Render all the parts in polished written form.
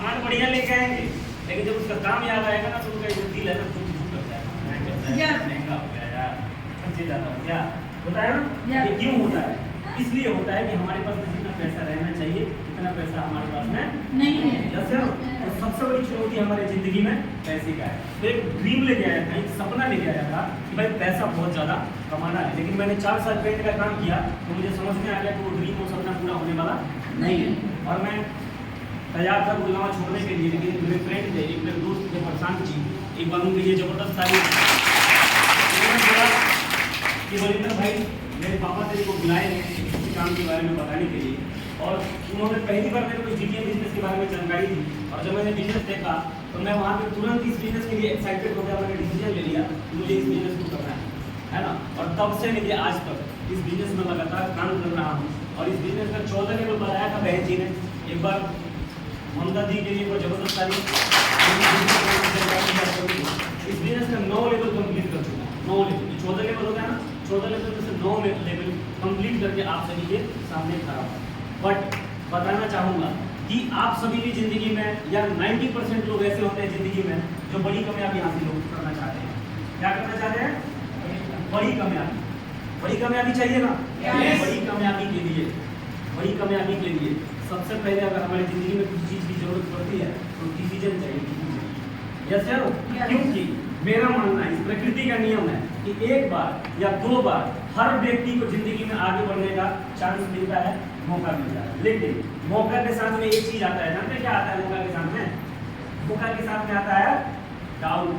सामान बढ़िया लेके आएंगे, लेकिन जब उसका दाम याद आएगा ना तो उनका जो दिल है ना टूट करता है, महंगा हो गया यार, खर्चे ज़्यादा हो गया, होता है ना। ये क्यों होता है? इसलिए होता है कि हमारे पास जितना पैसा रहना चाहिए इतना पैसा हमारे पास में नहीं है। जैसे तो सबसे बड़ी चुनौती हमारी जिंदगी में पैसे का है। तो एक ड्रीम लेके आया था, एक सपना लेके आया था कि भाई पैसा बहुत ज़्यादा कमाना है, लेकिन मैंने 4 साल पेंट का काम किया तो मुझे समझ में आ गया कि वो ड्रीम वो सपना पूरा होने वाला नहीं है। और मैं तैयार था गुलनामा छोड़ने के लिए, लेकिन मेरे फ्रेंड थे, एक मेरे दोस्त थे प्रशांत जी, एक बार उनके लिए ज़बरदस्त सारी कि बलिंदर भाई मेरे पापा तेरे को बुलाए हैं किसी काम के बारे में बताने के लिए, और उन्होंने पहली बार मेरे को जीटीएम बिजनेस के बारे में जानकारी दी। और जब मैंने बिजनेस देखा तो मैं वहाँ पे तुरंत इस बिजनेस के लिए एक्साइटेड हो गया, मैंने डिसीजन ले लिया मुझे इस बिजनेस को करना है ना। और तब से लेके आज तक इस बिजनेस में लगातार काम कर रहा हूँ। और इस बिजनेस का 14 लेवल बताया था बहन जी ने, एक बार ममता दी के लिए कोई जबरदस्त सारी इस बिजनेस का 9 लेवल कंप्लीट कर चुका है। 9 लेवल, 14 लेवल होता है ना, 14 लेवल में से 9 लेवल कंप्लीट करके आप सभी के सामने खड़ा हूँ। बट बताना चाहूँगा कि आप सभी की ज़िंदगी में या 90% लोग ऐसे होते हैं ज़िंदगी में जो बड़ी कामयाबी हासिल करना चाहते हैं। क्या करना चाहते हैं? बड़ी कामयाबी। बड़ी कामयाबी चाहिए ना? बड़ी कामयाबी के लिए सबसे पहले अगर हमारी ज़िंदगी में किसी चीज़ की जरूरत पड़ती है तो डिसीजन चाहिए। यस यारो, क्योंकि मेरा मानना है, इस प्रकृति का नियम है कि एक बार या 2 बार हर व्यक्ति को जिंदगी में आगे बढ़ने का चांस मिलता है, मौका मिलता है। लेकिन मौका के साथ में एक चीज आता है, जानते क्या आता है मौका के साथ में? मौका के साथ में आता है डाउट।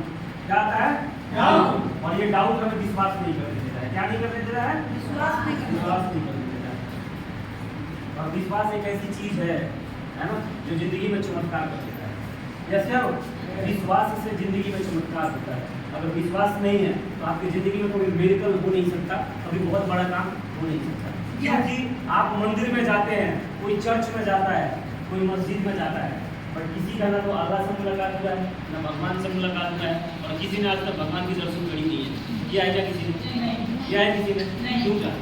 क्या आता है? डाउट। और ये डाउट हमें विश्वास नहीं करने देता है। क्या नहीं करने देता है? विश्वास नहीं करने देता है। और विश्वास एक ऐसी चीज है ना, जो जिंदगी में चमत्कार कर देता है। यस यारो, विश्वास से जिंदगी में चमत्कार होता है। अगर विश्वास नहीं है तो आपकी जिंदगी में कोई मेरिकल हो नहीं सकता, कभी बहुत बड़ा काम हो नहीं सकता। क्योंकि आप मंदिर में जाते हैं, कोई चर्च में जाता है, कोई मस्जिद में जाता है, पर किसी का ना तो अल्लाह से मुलाकात हुआ है ना भगवान से मुलाकात हुआ है, और किसी ने आज तक भगवान की दर्शन करी नहीं है। किया है क्या किसी ने? किया है किसी ने? क्यों क्या?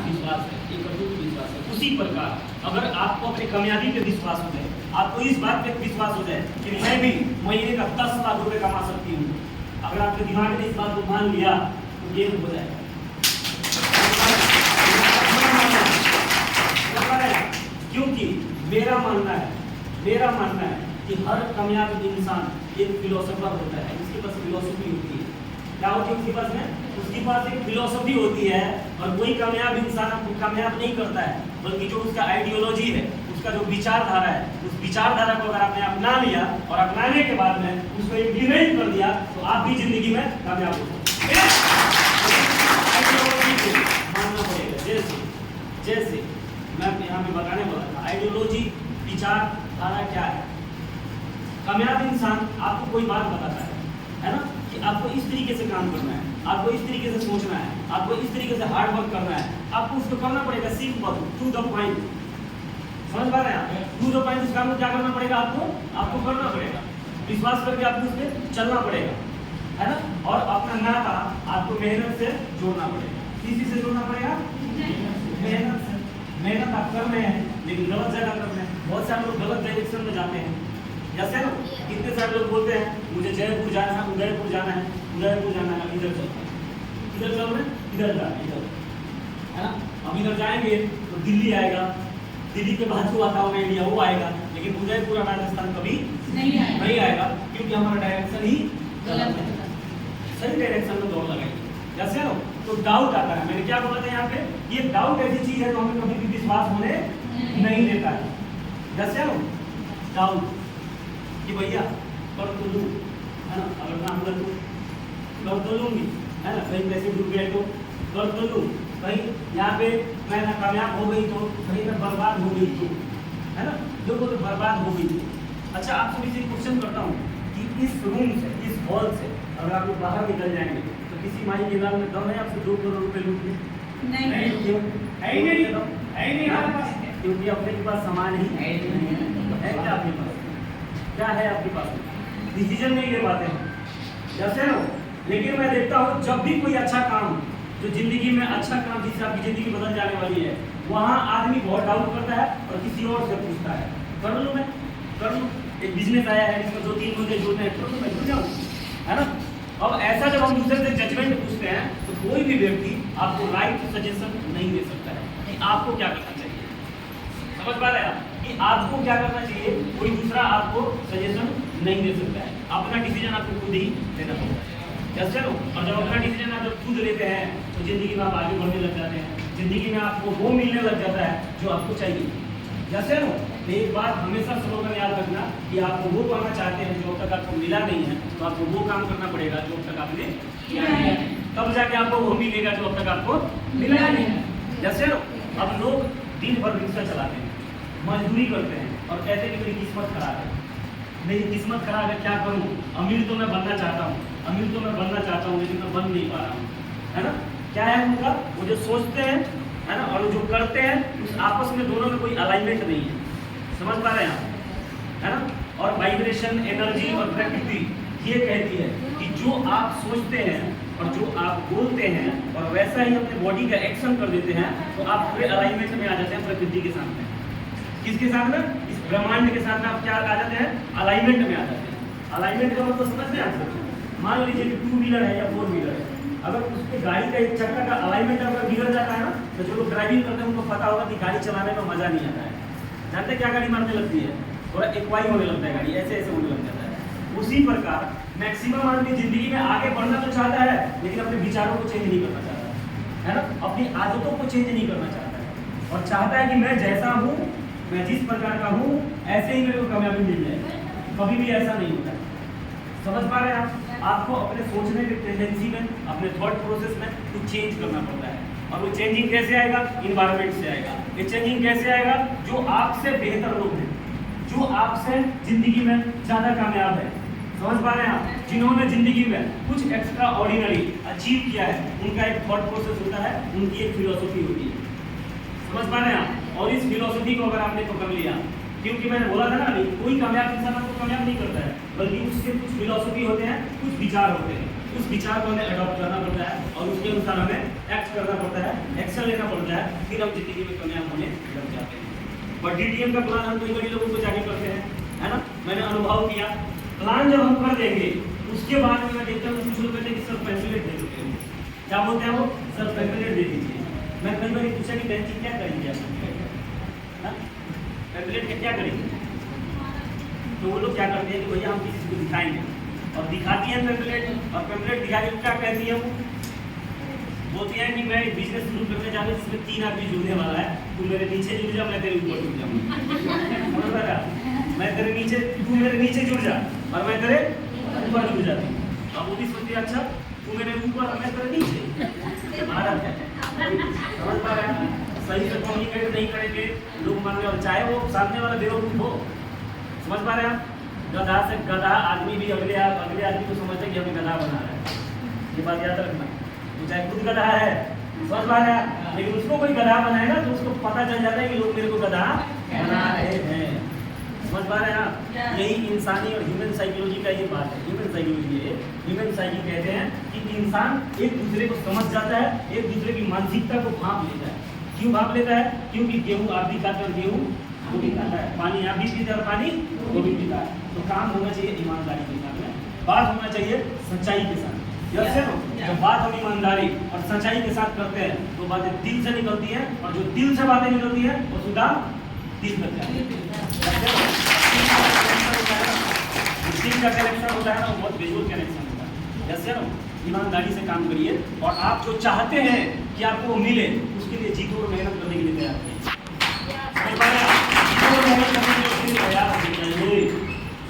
विश्वास है, एक अटूट विश्वास है। उसी प्रकार अगर आपको अपनी कामयाबी पे विश्वास हो जाए, आपको इस बात पे विश्वास हो जाए कि मैं भी महीने का 10 लाख रुपए कमा सकती हूँ, अगर आपके दिमाग में इस बात को मान लिया तो ये हो जाएगा। क्योंकि मेरा मानना है कि हर कामयाब इंसान एक फिलोसोफर होता है, उसके पास फिलोसफी होती है। क्या होती है उसके पास में? उसके पास एक फिलोसफी होती है। और कोई कामयाब इंसान आपको कामयाब नहीं करता है, बल्कि जो उसका आइडियोलॉजी है, उसका जो विचारधारा है, उस विचारधारा को अगर आपने अपना लिया और अपनाने के बाद में उसको इम्प्लीमेंट कर दिया तो आप भी जिंदगी में कामयाब हो सकते हैं। मानना पड़ेगा। जैसे मैं यहाँ पे बताने वाला था, आइडियोलॉजी विचारधारा क्या है। कामयाब इंसान आपको कोई बात बताता है ना, कि आपको इस तरीके से काम करना है, आपको इस तरीके से सोचना है, आपको इस तरीके से हार्ड वर्क करना है, आपको उसको करना पड़ेगा सिंपल टू द पॉइंट। समझ पा रहे हैं आप? टू द पॉइंट इस काम को क्या करना पड़ेगा? आपको करना पड़ेगा, विश्वास करके आपको उस पर चलना पड़ेगा, है ना। और अपना नाता आपको मेहनत से जोड़ना पड़ेगा। किसी से जोड़ना पड़ेगा? मेहनत से। मेहनत आप कर रहे हैं लेकिन गलत जगह कर रहे हैं। बहुत सारे लोग गलत डायरेक्शन में जाते हैं। जैसे ना कितने सारे लोग बोलते हैं मुझे जयपुर जाना है, उदयपुर जाना है, इधर चलते हैं, इधर चल रहे हैं, इधर जा इधर, है ना। अब इधर जाएंगे तो दिल्ली आएगा, दिल्ली के बाद जो आता होगा इंडिया वो आएगा, लेकिन उदयपुर राजस्थान कभी नहीं आएगा, क्योंकि हमारा डायरेक्शन ही गलत है। सही डायरेक्शन में दौड़ लगाइए। जैसे ना तो डाउट आता है। मैंने क्या बोला था यहाँ पे? ये डाउट ऐसी चीज है जो हमें कभी भी विश्वास होने नहीं देता है। जैसे ना डाउट कि भैया कर तो लूँ, है ना, अगर काम कर तो लूँगी, है ना, कहीं पैसे डूब गए तो कर तो लूँ, कहीं यहाँ पे मैं ना कामयाब हो गई तो, कहीं मैं बर्बाद हो गई तो, है ना, जो तो बर्बाद हो गई तो। अच्छा, आप सभी से क्वेश्चन करता हूँ कि इस रूम से, इस हॉल से अगर आप लोग बाहर निकल जाएंगे तो किसी माई के नाम में दम है आपसे 2 करोड़ रुपए लूट में? नहीं, क्यों? है नहीं हमारे पास, क्योंकि अपने के पास सामान ही है क्या आपके पास? क्या है आपके पास? डिसीजन नहीं ले पाते हैं, जैसे ना। लेकिन मैं देखता हूँ जब भी कोई अच्छा काम, जो जिंदगी में अच्छा काम जिससे आपकी जिंदगी बदल जाने वाली है, वहाँ आदमी बहुत डाउट करता है और किसी और से पूछता है कर लूँ मैं, एक बिजनेस आया है जिसमें 2-3 मुद्दे जुड़ने हैं तो मैं जुड़ जाऊँ, है ना। अब ऐसा जब हम दूसरे से जजमेंट पूछते हैं तो कोई भी व्यक्ति आपको राइट सजेशन नहीं दे सकता है कि आपको क्या करना चाहिए। समझ पा रहे हैं आप कि आपको क्या करना चाहिए, कोई दूसरा आपको सजेशन नहीं दे सकता है। अपना डिसीजन आपको खुद ही लेना होगा, जैसे नो। और जब अपना डिसीजन आप जब खुद लेते हैं तो जिंदगी में आप आगे बढ़ने लग जाते हैं, जिंदगी में आपको वो मिलने लग जाता है जो आपको चाहिए, जैसे नो। तो एक बात हमेशा स्लोगन याद रखना कि आपको वो पाना चाहते हैं जो अब तक आपको मिला नहीं है, तो आपको वो काम करना पड़ेगा जो अब तक आपने किया नहीं है, तब जाके आपको वो मिलेगा जो अब तक आपको मिला नहीं है, जैसे नो। अब लोग दिन भर रिक्शा चलाते हैं, मजदूरी करते हैं और कहते हैं कि मेरी किस्मत खराब है, मेरी किस्मत खराब है, क्या करूँ। अमीर तो मैं बनना चाहता हूँ, अमीर तो मैं बनना चाहता हूँ, लेकिन मैं बन नहीं पा रहा हूँ, है ना। क्या है उनका, वो जो सोचते हैं, है ना, और जो करते हैं उस आपस में दोनों में कोई अलाइनमेंट नहीं है। समझ पा रहे हैं आप, है ना। और वाइब्रेशन, एनर्जी और प्रकृति ये कहती है कि जो आप सोचते हैं और जो आप बोलते हैं और वैसा ही अपने बॉडी का एक्शन कर देते हैं तो आप पूरे अलाइनमेंट में आ जाते हैं प्रकृति के साथ में। किसके साथ में, इस ब्रह्मांड के साथ में आप क्या आ जाते हैं, अलाइनमेंट में आ जाते हैं। अलाइनमेंट का मतलब समझ में आ सकते हैं। मान लीजिए कि 2 व्हीलर है या 4 व्हीलर है, अगर उसके गाड़ी का एक चक्का का अलाइनमेंट अगर बिगड़ जाता है ना, तो जो लोग ड्राइविंग करते हैं उनको पता होगा कि गाड़ी चलाने में मजा नहीं आता है। जानते हैं क्या गाड़ी मारने लगती है, थोड़ा एक्वाई होने लगता है गाड़ी, ऐसे ऐसे होने लग जाता है। उसी प्रकार मैक्सिमम आदमी जिंदगी में आगे बढ़ना तो चाहता है लेकिन अपने विचारों को चेंज नहीं करना चाहता है ना, अपनी आदतों को चेंज नहीं करना चाहता है और चाहता है कि मैं जैसा हूँ, मैं जिस प्रकार का हूँ ऐसे ही मेरे को कामयाबी मिल जाए। कभी भी ऐसा नहीं होता है। समझ पा रहे हैं आप। आपको अपने सोचने के टेंडेंसी में, अपने थॉट प्रोसेस में कुछ चेंज करना पड़ता है और वो चेंजिंग कैसे आएगा, इन्वायरमेंट से आएगा। ये चेंजिंग कैसे आएगा, जो आपसे बेहतर लोग हैं, जो आपसे जिंदगी में ज़्यादा कामयाब है। समझ पा रहे हैं आप, जिन्होंने जिंदगी में कुछ एक्स्ट्रा ऑर्डिनरी अचीव किया है, उनका एक थॉट प्रोसेस होता है, उनकी एक फिलोसफी होती है। समझ पा रहे हैं आप। और इस फिलोसफी को अगर आपने पकड़ लिया, क्योंकि मैंने बोला था ना अभी, कोई कामयाब इंसान आपको कामयाब नहीं करता है, बल्कि उसके कुछ फिलोसफी होते हैं, कुछ विचार होते हैं। उस विचार को हमें अडॉप्ट करना पड़ता है और उसके अनुसार हमें एक्ट करना पड़ता है, एक्शन लेना पड़ता है, फिर हम जिंदगी में कामयाब होने लग जाते हैं। बट डीटीएम का प्लान हम कई लोगों को जाके करते हैं, है ना। मैंने अनुभव किया, प्लान जब हम कर देंगे उसके बाद में मैं देखता हूँ कुछ लोग कहते हैं कि सर पैम्फलेट दे देते हैं। क्या बोलते हैं वो, सर पैम्फलेट दे दीजिए। मैं कई बार पूछा कि बहन जी क्या करेंगे आप पैम्फलेट का, क्या करेंगे। तो वो लोग क्या करते हैं कि भैया हम किसी को दिखाएंगे और दिखाती है पैम्फलेट, और पैम्फलेट दिखा के क्या कहती है वो, बोलती है कि मैं एक बिजनेस शुरू करने जा रही हूँ जिसमें 3 आदमी जुड़ने वाला है, तू मेरे नीचे जुड़ जा, मैं तेरे ऊपर जुड़ जाऊँगा। मैं तेरे नीचे, तू मेरे नीचे जुड़ जा और मैं तेरे ऊपर जुड़ जाती हूँ। अब वो भी सोचती है अच्छा तू मेरे ऊपर और मैं तेरे नीचे। समझ पा रहे हैं, सही से कम्युनिकेट नहीं करेंगे लोग मानने वाले, चाहे वो सामने वाला बेवकूफ हो। समझ पा रहे हैं आप। गधा से गधा आदमी भी अगले आदमी को समझते कि हमें गधा बना रहा है, ये बात याद रखना। तो चाहे खुद गधा है, समझ पा रहे हैं, लेकिन उसको कोई गधा बनाएगा तो उसको पता चल जाता है कि लोग मेरे को गधा बना रहे हैं। समझ पा रहे हैं आप। यही इंसानी और ह्यूमन साइकोलॉजी का ये बात है। ह्यूमन साइकोलॉजी है, ह्यूमन साइकी कहते हैं कि इंसान एक दूसरे को समझ जाता है, एक दूसरे की मानसिकता को भांप लेता है। क्यों भांप लेता है, क्योंकि गेहूँ आप भी खाते और गेहूँ वो भी खाता है, पानी आप भी पीते और पानी वो भी पीता है। तो काम होना चाहिए ईमानदारी के साथ में, बात होना चाहिए सच्चाई के साथ। जब बात हम ईमानदारी और सच्चाई के साथ करते हैं तो बातें दिल से निकलती हैं, और जो दिल से बातें निकलती हैं वो सीधा दिल तक जाती है। दिल का कनेक्शन होता है ना, वो बहुत विजुअल कनेक्शन होता है। जैसे ना ईमानदारी से काम करिए और आप जो चाहते हैं कि आपको वो मिले, उसके लिए जीतो और मेहनत करने के लिए तैयार रहिए।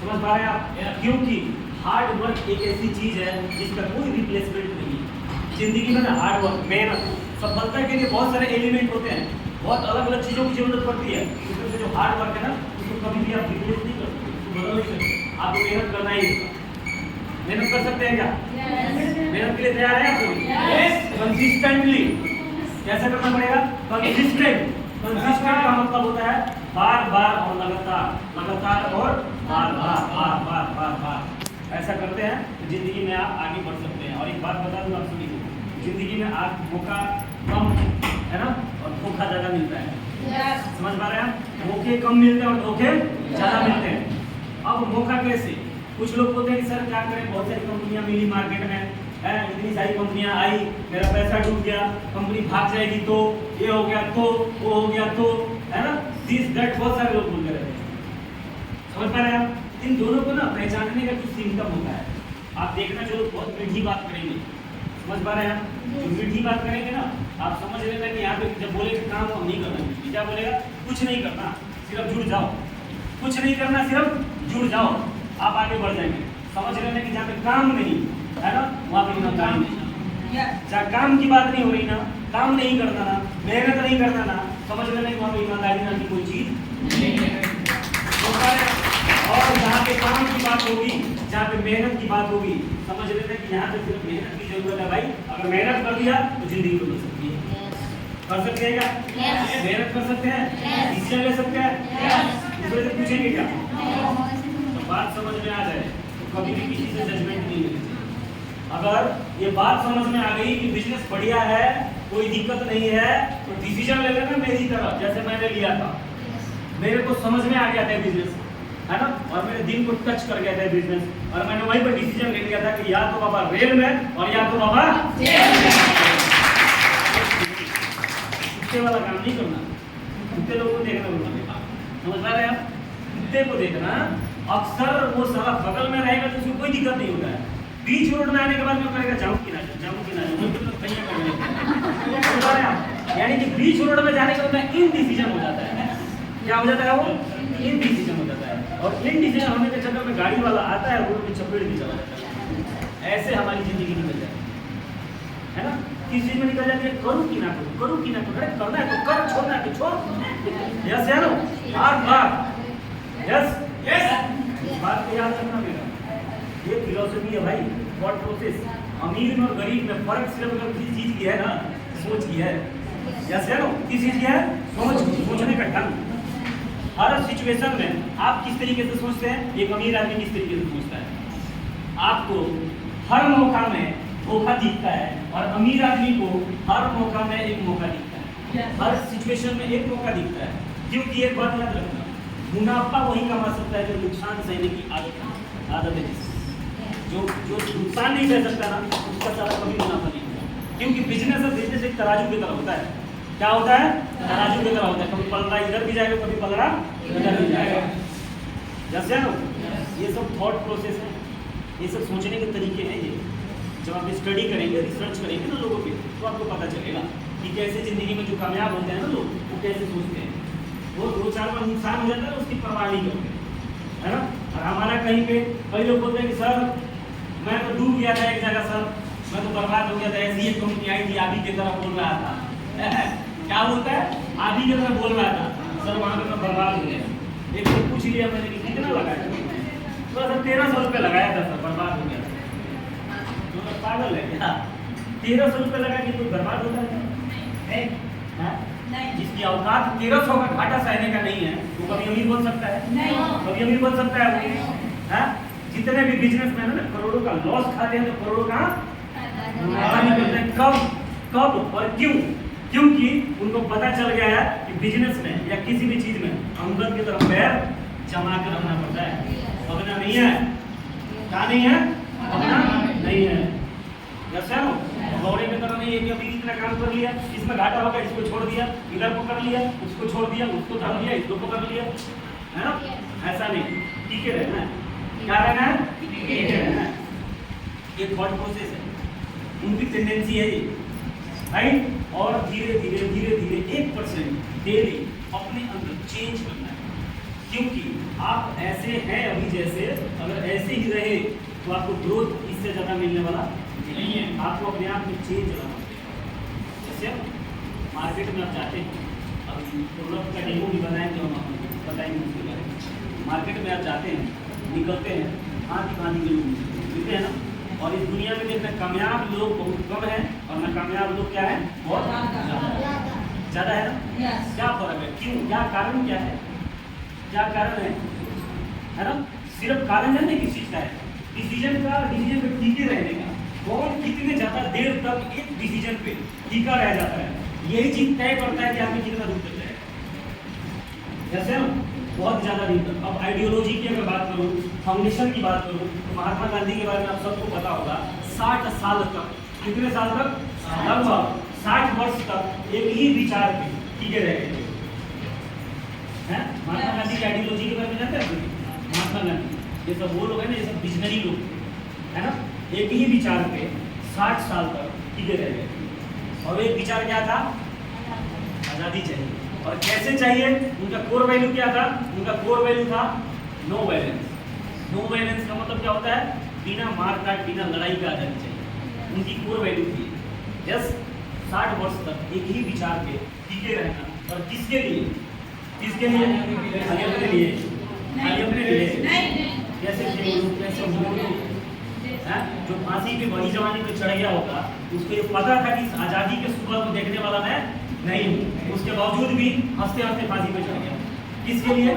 समझ पा रहे हैं आप, क्योंकि हार्ड वर्क एक ऐसी चीज है जिसका कोई रिप्लेसमेंट नहीं है। जिंदगी में ना हार्ड वर्क, मेहनत, सफलता के लिए बहुत सारे एलिमेंट होते हैं, बहुत अलग अलग चीज़ों की जरूरत पड़ती है। उसमें से जो हार्ड वर्क है ना, उसको कभी भी आप रिप्लेस नहीं कर सकते, उसको बदल नहीं सकते। आपको मेहनत करना ही होगा। मेहनत कर सकते हैं क्या? मेहनत के लिए तैयार है आप? कंसिस्टेंटली। कैसे करना पड़ेगा? कंसिस्टेंट। कंसिस्टेंट का मतलब होता है बार बार और लगातार, लगातार और बार बार बार बार बार बार। ऐसा करते हैं तो जिंदगी में आप आगे बढ़ सकते हैं। और एक बात बता दूं आप सभी को, जिंदगी में आप धोखा कम है ना, और धोखा ज़्यादा मिलता है। समझ पा रहे हैं? धोखे कम मिलते हैं और धोखे ज़्यादा मिलते हैं। अब अब मौका कैसे? कुछ लोग बोलते हैं कि सर क्या करें, बहुत सारी कंपनियां मिली मार्केट में है, इतनी सारी कंपनियां आई, मेरा पैसा डूब गया, कंपनी भाग जाएगी तो, ये हो गया तो, वो हो गया तो, है ना, दिस दैट, बहुत सारे लोग बोलते रहते हैं। समझ पा रहे हैं आप? इन दोनों को ना पहचानने का कुछ सिम्टम होता है। आप देखना जो बहुत मीठी बात करेंगे, समझ पा रहे हैं आप? जो मीठी बात करेंगे ना, आप समझ लेना कि यहाँ पे जब बोले काम हम नहीं करना, क्या बोलेगा? कुछ नहीं करना, सिर्फ जुड़ जाओ, कुछ नहीं करना, सिर्फ जुड़ जाओ, आप आगे बढ़ जाएंगे। समझ लेना कि जहाँ पे काम नहीं है ना, वहाँ पे ईमानदारी नहीं। जहाँ काम की बात नहीं हो रही ना, काम नहीं करना ना, मेहनत नहीं करना ना, समझ लेना कि वहाँ पे ईमानदारी नाम की कोई चीज नहीं है। और जहाँ पे काम की बात होगी, जहाँ पे मेहनत की बात होगी, समझ लेना कि यहाँ पे सिर्फ मेहनत की जरूरत है भाई। अगर मेहनत कर दिया तो जिंदगी बदल सकती है। कर सकते हैं क्या? मेहनत कर सकते हैं, डिसीजन ले सकते हैं, दूसरे से पूछेंगे क्या? तो बात समझ में आ जाए तो कभी भी किसी से जजमेंट नहीं लेनी चाहिए। अगर ये बात समझ में आ गई कि बिजनेस बढ़िया है, कोई दिक्कत नहीं है, तो डिसीजन ले लेना मेरी तरह, जैसे मैंने लिया था। मेरे को समझ में आ गया था बिजनेस, है ना, और मेरे दिल को टच कर गया था बिजनेस, और मैंने वहीं पर डिसीजन ले लिया था कि या तो बाबा रेल में और या तो बाबा कुत्ते वाला काम नहीं करना। कुत्ते लोगों को देखना बोलना, समझ पा रहे हैं आप? कुत्ते को देखना, अक्सर वो साला बगल में रहेगा तो उसको कोई दिक्कत नहीं होता है। बीच रोड में आने के बाद में कहेगा जाऊँ कि ना जाऊँ कि ना जाऊँ, यानी कि बीच रोड में जाने के बाद इनडिसीजन हो जाता है। क्या हो जाता है? वो इनडिसीजन हो जाता है, और इनडिसीजन होने के चक्कर में गाड़ी वाला आता है, रोड में चपेट भी चला जाता है। ऐसे हमारी जिंदगी निकल जाती है ना, किस चीज में निकल जाती है? करूँ कि ना करूँ, करूँ कि ना करूँ, अरे करना है तो कर, छोड़ना है तो छोड़। यस या नो? यस यस, बात को याद रखना मेरा, ये फिलॉसफी है भाई, थॉट प्रोसेस। अमीर में और गरीब में फर्क सिर्फ अगर किसी चीज की है ना, सोच की है। यस या नो? किस चीज की है? सोच, सोचने का ढंग। हर सिचुएशन में आप किस तरीके से सोचते हैं, एक अमीर आदमी किस तरीके से सोचता है। आपको हर मौका में धोखा दिखता है, और अमीर आदमी को हर मौका में एक मौका दिखता है। हर सिचुएशन में एक मौका दिखता है, क्योंकि एक बात याद रखना, मुनाफा वही कमा सकता है जो नुकसान सहने की आदत है। जो नुकसान नहीं सह सकता ना, उसका सारा कभी मुनाफा नहीं होगा। क्योंकि बिजनेस एक तराजू की तरह होता है। क्या होता है? तराजू की तरह होता है, कभी पलड़ा इधर भी जाएगा, कभी पलड़ा इधर भी जाएगा। जैसे ना, ये सब थॉट प्रोसेस है, ये सब सोचने के तरीके हैं। ये जब आप स्टडी करेंगे, रिसर्च करेंगे ना लोगों पे, तो आपको पता चलेगा कि कैसे जिंदगी में जो कामयाब होते हैं ना लोग, वो कैसे सोचते हैं। वो 2-4 बार नुकसान हो जाता है, उसकी परवाह नहीं करते, है ना। और हमारा कहीं पे कई लोग बोलते हैं कि सर मैं तो डूब गया था एक जगह, सर मैं तो बर्बाद हो गया था, ऐसी एक कंपनी आई थी, आधी की तरह बोल रहा था। क्या बोलता है? आधी की तरह बोल रहा था, सर वहाँ पे मैं बर्बाद हो गया। एक तो पूछ लिया मैंने कि कितना लगाया, तो सर 1300 रुपये लगाया था सर, बर्बाद हो गया। तो पागल है क्या? 1300 रुपये लगा के कोई बर्बाद होता है? जिसकी औकात 1300 का घाटा सहने का नहीं है, वो कभी अमीर बन सकता है? नहीं, कभी अमीर बन सकता है वो? है? जितने भी बिजनेसमैन है ना, करोड़ों का लॉस खाते हैं तो करोड़ों का मुनाफा निकलता है। कब और क्यों? क्योंकि उनको पता चल गया है कि बिजनेस में या किसी भी चीज में अंदर की तरफ पैर जमा कर रखना पड़ता है, भगना नहीं है। क्या नहीं है? भगना नहीं है। जैसे घोड़े की तरह नहीं है कि अभी इतना काम कर लिया, इसमें घाटा होगा, इसको छोड़ दिया, इधर पकड़ लिया, उसको छोड़ दिया, उसको धर लिया, इसको पकड़ लिया, है ना। ऐसा नहीं, टिके रहना है। क्या रहना है? टिके रहना है। ये थॉट प्रोसेस है, उनकी टेंडेंसी है ये, राइट। और धीरे धीरे 1% डेली अपने अंदर चेंज करना है, क्योंकि आप ऐसे हैं अभी जैसे, अगर ऐसे ही रहे तो आपको ग्रोथ इससे ज़्यादा मिलने वाला नहीं है। आपको अपने आप में चेंज लाना पड़ेगा। जैसे मार्केट में आप जाते हैं, अब प्रोडक्ट का डेमो भी बनाएंगे, हम आपको बताएंगे उसके बारे में। मार्केट में आप जाते हैं, निकलते हैं, भांति के लोग मिलते हैं ना। और इस दुनिया में देखना, कामयाब लोग बहुत कम हैं और नाकामयाब लोग क्या है? बहुत ज़्यादा है ना। क्या फर्क है? क्यों? क्या कारण क्या है? क्या कारण है ना। सिर्फ कारण है ना किस चीज़ का है? डिसीजन पे टिके रहने का। कौन कितने ज़्यादा देर तक एक डिसीजन पे टिका रह जाता है, यही चीज तय करता है कि आदमी कितना दूर तक जाएगा। जैसे बहुत ज़्यादा दिन तक। अब आइडियोलॉजी की अगर बात करूँ, फाउंडेशन की बात करूँ, तो महात्मा गांधी के बारे में आप सबको पता होगा। 60 साल तक, कितने साल तक? लगभग 60 वर्ष तक एक ही विचार पे टिके रहे थे। महात्मा गांधी की आइडियोलॉजी के बारे में जानते हैं? महात्मा गांधी ये सब वो लोग हैं ना, ये सब विजनरी लोग है ना, एक ही विचार पे 60 साल तक टिके रह गए। और एक विचार क्या था? आज़ादी चाहिए। और कैसे चाहिए? उनका कोर वैल्यू क्या था? उनका कोर वैल्यू था नो वायलेंस। नो वायलेंस का मतलब क्या होता है? बिना मार काट, बिना लड़ाई का आज़ादी चाहिए, उनकी कोर वैल्यू थी। यस, 60 वर्ष तक एक ही विचार पे टिके रहना। और किसके लिए? किसके लिए? खाली अपने लिए, खाली अपने लिए। कैसे जो फांसी पे बड़ी जवानी पे चढ़ गया होगा, उसको ये पता था कि इस आज़ादी के सुबह को देखने वाला मैं नहीं हूँ, उसके बावजूद भी हंसते हंसते फांसी पे चढ़ गया। किसके लिए?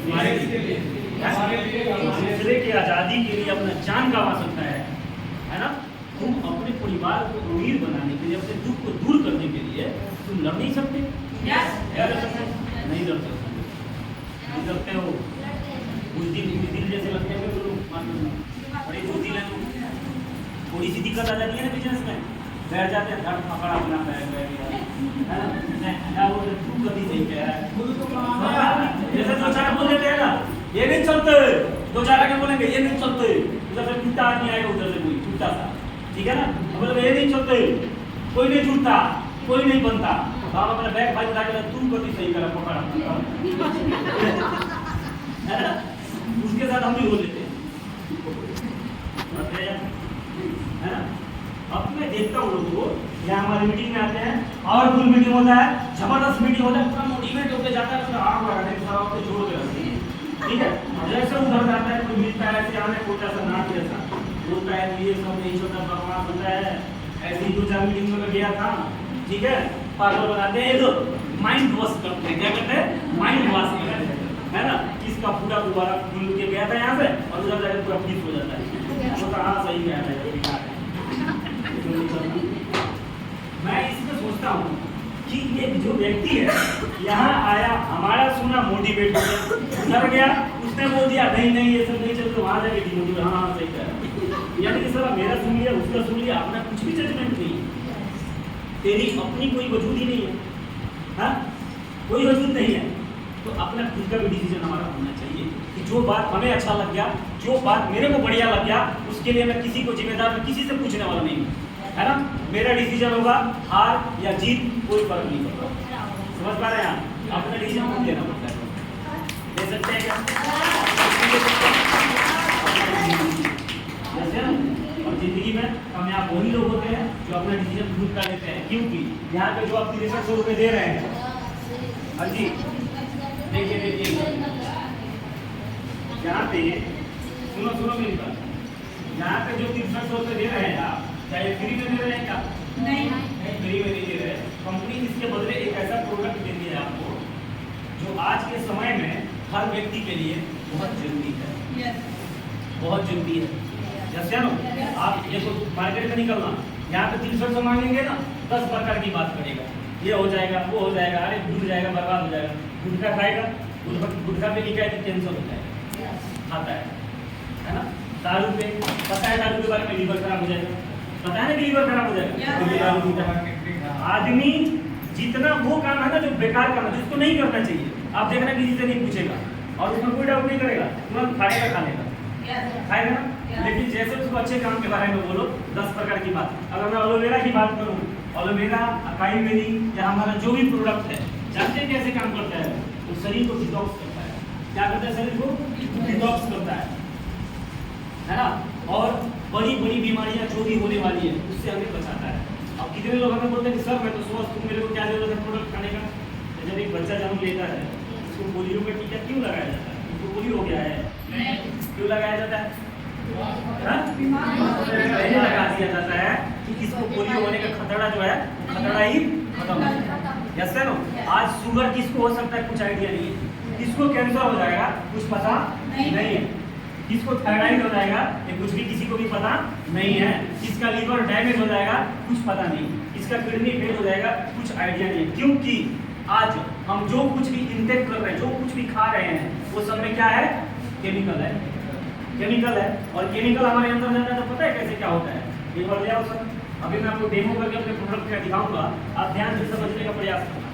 हमारे लिए। दूसरे की आज़ादी के लिए अपना जान गंवा सकता है ना? तुम अपने परिवार को अमीर बनाने के लिए, अपने दुख को दूर करने के लिए तुम लड़ नहीं सकते? नहीं लड़ सकते, नहीं लड़ते हो। कुछ दिन जैसे लगते हैं तो बड़े बुद्धि है, थोड़ी सी दिक्कत आ जाती है ना बिजनेस में, बैठ जाते हैं धड़ पकड़ अपना बैठ कभी सही कह रहा है। जैसे दो चार बोल देते हैं ना, ये नहीं चलते, दो चार आगे बोलेंगे ये नहीं चलते, उधर से टूटा आदमी आएगा, उधर से कोई टूटा सा, ठीक है ना, मतलब ये नहीं चलते, कोई नहीं जुड़ता, कोई नहीं बनता। आप अपना बैग भाई उठा के तू कभी सही करा पकड़ है ना, उसके साथ हम भी हो लेते हैं, है ना। अब मैं देखता हूँ लोगों को, यहाँ हमारी मीटिंग में आते हैं, पावरफुल मीटिंग होता है, जबरदस्त मीटिंग होता है, पूरा मोटिवेट होकर जाता है, पूरा आग लगा देता है, आपको जोड़ के रखते हैं, ठीक है। जैसे उधर जाता है कोई मिलता है, ऐसे आने कोटा सा नाट जैसा बोलता है, ये सब नहीं छोटा बकवास होता है, ऐसी 2-4 मीटिंग में गया था, ठीक है, पागल बनाते हैं, ये तो माइंड वॉश करते हैं, क्या करते हैं? माइंड वॉश करते हैं, है ना। इसका पूरा दोबारा खुल के गया था यहाँ से, और उधर जाकर पूरा फिट हो जाता है, वो तो हाँ सही गया था। मैं इसमें सोचता हूँ कि ये जो व्यक्ति है यहाँ आया, हमारा सुना, मोटिवेट हो गया, उधर गया, उसने बोल दिया नहीं नहीं ये सब नहीं चलते, वहाँ जाके डिमोटिवेट, हाँ सही कह रहा है। यानी कि सर मेरा सुन लिया, उसका सुन लिया, अपना कुछ भी जजमेंट नहीं है, तेरी अपनी कोई वजूद ही नहीं है, हाँ कोई वजूद नहीं है। तो अपना खुद का भी डिसीजन हमारा होना चाहिए कि जो बात हमें अच्छा लग गया, जो बात मेरे को बढ़िया लग गया, उसके लिए मैं किसी को जिम्मेदार, किसी से पूछने वाला नहीं हूँ, है ना। मेरा डिसीजन होगा, हार या जीत कोई फर्क नहीं पड़ता, समझ पा रहे हैं आप? अपना डिसीजन खुद लेना पड़ता है, ले सकते हैं क्या? और जिंदगी में कामयाब वही लोग होते हैं जो अपना डिसीजन खुद का लेते हैं, क्योंकि यहाँ पे जो आप 6300 रुपये दे रहे हैं, हाँ जी देखिए यहाँ पे सुनो मेरी बात, यहाँ पे जो 6300 रुपये दे रहे हैं आप, क्या ये फ्री में दे रहे हैं क्या? नहीं, फ्री में नहीं दे रहे। कंपनी इसके बदले एक ऐसा प्रोडक्ट देती है आपको जो आज के समय में हर व्यक्ति के लिए बहुत जरूरी है, बहुत जरूरी है। जैसे ना आप देखो मार्केट में निकलना, यहाँ पे 300 मांगेंगे ना, 10 प्रकार की बात करेगा, ये हो जाएगा, वो हो जाएगा, अरे डूब जाएगा, बर्बाद हो जाएगा। गुटखा खाएगा, गुटखा पे लिखा है कि कैंसर हो जाएगा, खाता है ना। दारू पे पता है, दारू के बारे में लीवर खराब हो जाएगा, पता है ना कि लीवर खराब हो जाएगा। आदमी जितना वो काम है ना जो बेकार काम है, जिसको नहीं करना चाहिए, आप देखना किसी से नहीं पूछेगा और उसमें कोई डाउट नहीं करेगा, तुरंत खाएगा, खा लेगा, खाएगा ना। लेकिन जैसे उसको अच्छे काम के बारे में बोलो, 10 प्रकार की बात। अगर मैं एलोवेरा की बात करूँ, एलोवेरा, अकाई बेरी या हमारा जो भी प्रोडक्ट है, जानते हैं कैसे काम करता है? तो शरीर को डिटॉक्स करता है। क्या करता है? शरीर को डिटॉक्स करता है ना। और बड़ी बड़ी बीमारियां जो भी होने वाली है उससे हमें बचाता है। अब कितने लोग हमें बोलते हैं कि सर मैं तो स्वस्थ हूँ, मेरे को क्या जरूरत है प्रोडक्ट खाने का? तो जब एक बच्चा जन्म लेता है उसको पोलियो का टीका क्यों लगाया जाता है? उसको पोलियो हो गया है, क्यों लगाया जाता है? पहले लगा दिया जाता है कि इसको पोलियो होने का खतरा जो है, खतरा ही खत्म हो जाए। Yes no. आज शुगर किसको हो सकता है? कुछ आइडिया नहीं है। किसको कैंसर हो जाएगा? कुछ पता नहीं है। किसको थायराइड हो जाएगा? ये कुछ भी किसी को भी पता नहीं है। किसका लीवर डैमेज हो जाएगा? कुछ पता नहीं। किसका किडनी फेल हो जाएगा? कुछ आइडिया नहीं है। क्योंकि आज हम जो कुछ भी इंटेक कर रहे हैं, जो कुछ भी खा रहे हैं, वो सब में क्या है? केमिकल है, केमिकल है। और केमिकल हमारे अंदर जाता है तो पता है कैसे क्या होता है? एक बार ले आओ सर, अभी मैं आपको डेमो करके अपने प्रोडक्ट का दिखाऊंगा, आप ध्यान से समझने का प्रयास करना।